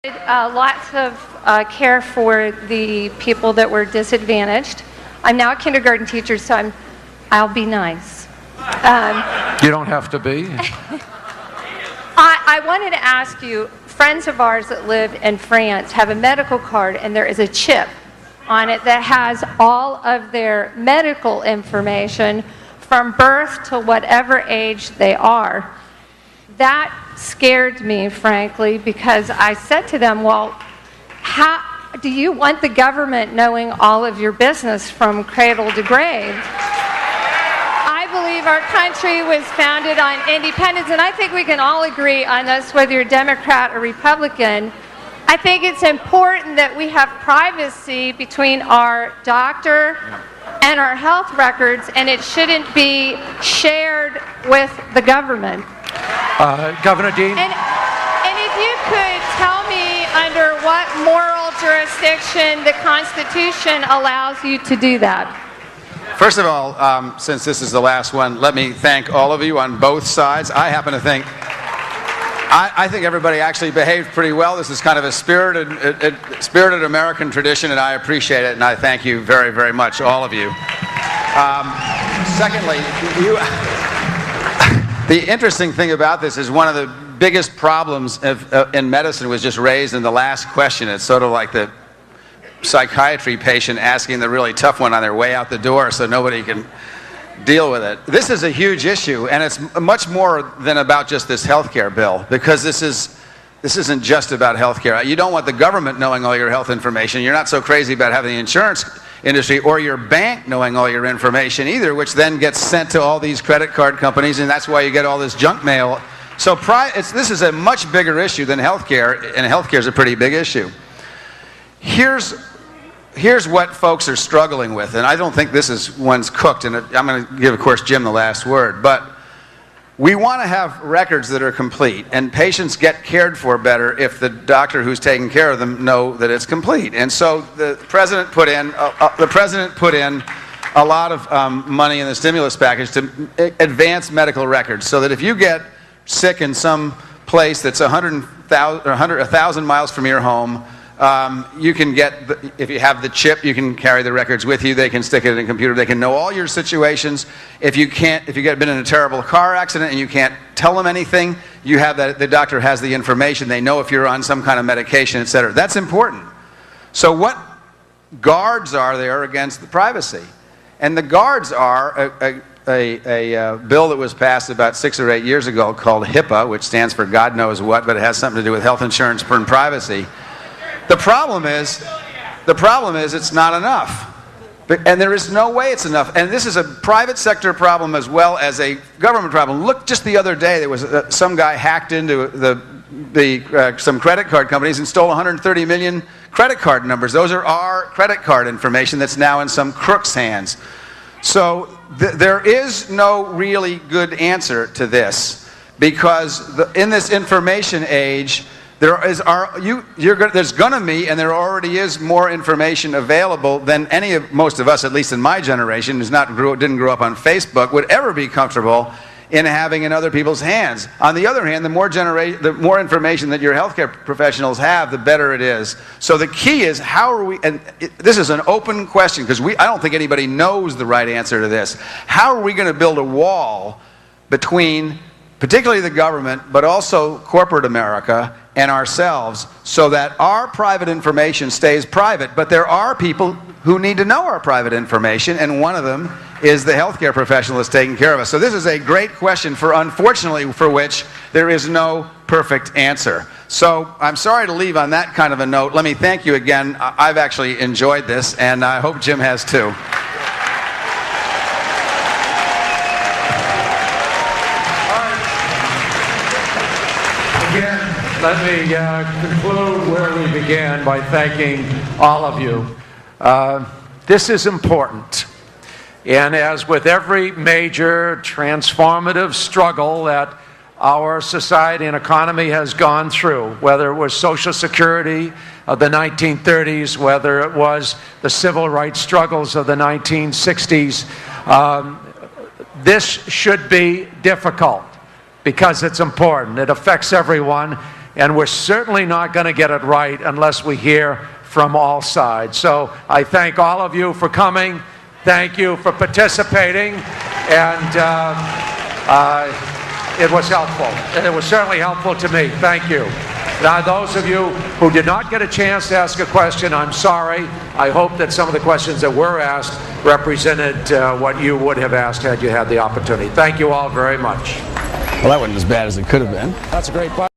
Lots of care for the people that were disadvantaged. I'm now a kindergarten teacher, so I'll be nice. You don't have to be. I wanted to ask you, friends of ours that live in France have a medical card, and there is a chip on it that has all of their medical information from birth to whatever age they are. That scared me, frankly, because I said to them, well, how do you want the government knowing all of your business from cradle to grave? I believe our country was founded on independence, and I think we can all agree on this, whether you're Democrat or Republican. I think it's important that we have privacy between our doctor and our health records, and it shouldn't be shared with the government. Governor Dean? And if you could tell me under what moral jurisdiction the Constitution allows you to do that. First of all, since this is the last one, let me thank all of you on both sides. I happen to think, I think everybody actually behaved pretty well. This is kind of a spirited American tradition, and I appreciate it, and I thank you very, very much, all of you. Secondly, the interesting thing about this is one of the biggest problems in medicine was just raised in the last question. It's sort of like the psychiatry patient asking the really tough one on their way out the door so nobody can deal with it. This is a huge issue, and it's much more than about just this health care bill, because this isn't just about health care. You don't want the government knowing all your health information. You're not so crazy about having the insurance industry or your bank knowing all your information either, which then gets sent to all these credit card companies, and that's why you get all this junk mail. So this is a much bigger issue than health care, and health care is a pretty big issue. Here's what folks are struggling with, and I don't think one's cooked, and I'm going to give, of course, Jim the last word, but we want to have records that are complete, and patients get cared for better if the doctor who's taking care of them know that it's complete. And so the president put in a lot of money in the stimulus package to advance medical records, so that if you get sick in some place that's 1,000 miles from your home, you can if you have the chip, you can carry the records with you. They can stick it in a computer. They can know all your situations. If you get been in a terrible car accident and you can't tell them anything, you have that. The doctor has the information. They know if you're on some kind of medication, etc. That's important. So what guards are there against the privacy? And the guards are a bill that was passed about 6 or 8 years ago called HIPAA, which stands for God knows what, but it has something to do with health insurance and privacy. The problem is it's not enough. And there is no way it's enough. And this is a private sector problem as well as a government problem. Look, just the other day, there was some guy hacked into some credit card companies and stole 130 million credit card numbers. Those are our credit card information that's now in some crook's hands. So there is no really good answer to this, because in this information age, there's going to be, and there already is, more information available than most of us, at least in my generation, didn't grow up on Facebook, would ever be comfortable in having in other people's hands. On the other hand, the more information that your healthcare professionals have, the better it is. So the key is, this is an open question, because I don't think anybody knows the right answer to this. How are we going to build a wall between particularly the government, but also corporate America and ourselves, so that our private information stays private? But there are people who need to know our private information, and one of them is the healthcare professional that's taking care of us. So this is a great question, unfortunately, for which there is no perfect answer. So I'm sorry to leave on that kind of a note. Let me thank you again. I've actually enjoyed this, and I hope Jim has too. Let me conclude where we began by thanking all of you. This is important. And as with every major transformative struggle that our society and economy has gone through, whether it was Social Security of the 1930s, whether it was the civil rights struggles of the 1960s, this should be difficult because it's important. It affects everyone. and we're certainly not going to get it right unless we hear from all sides. So I thank all of you for coming. Thank you for participating, and it was helpful. It was certainly helpful to me. Thank you. Now, those of you who did not get a chance to ask a question, I'm sorry. I hope that some of the questions that were asked represented what you would have asked had you had the opportunity. Thank you all very much. Well, that wasn't as bad as it could have been. That's a great question.